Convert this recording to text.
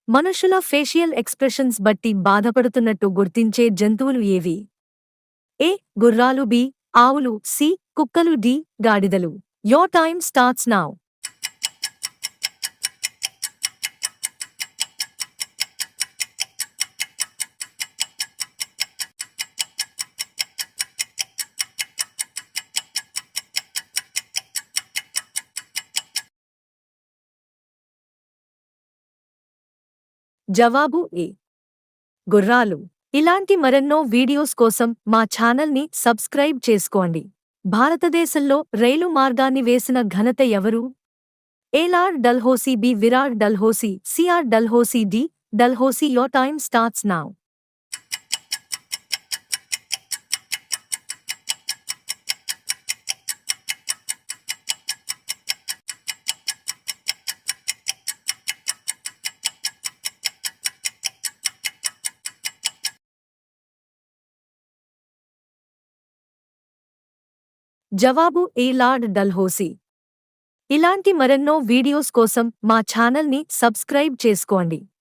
మనుషుల facial expressions బట్టి బాధపడుతున్నట్టు గుర్తించే జంతువులు ఏవి? ఏ. గుర్రాలు. బి. ఆవులు. సి. కుక్కలు. డి. గాడిదలు. Your time starts now. జవాబు ఏ. గుర్రాలు. ఇలాంటి మరెన్నో వీడియోస్ కోసం మా ఛానల్ని సబ్స్క్రైబ్ చేసుకోండి. భారతదేశంలో రైలు మార్గాన్ని వేసిన ఘనత ఎవరు? A Lord Dalhousie. బి. విరార్ Dalhousie. C R Dalhousie. D. Dalhousie. Your time starts now. జవాబు ఏ. లార్డ్ డల్హౌసీ. ఇలాంటి మరెన్నో వీడియోస్ కోసం మా ఛానల్ని సబ్స్క్రైబ్ చేసుకోండి.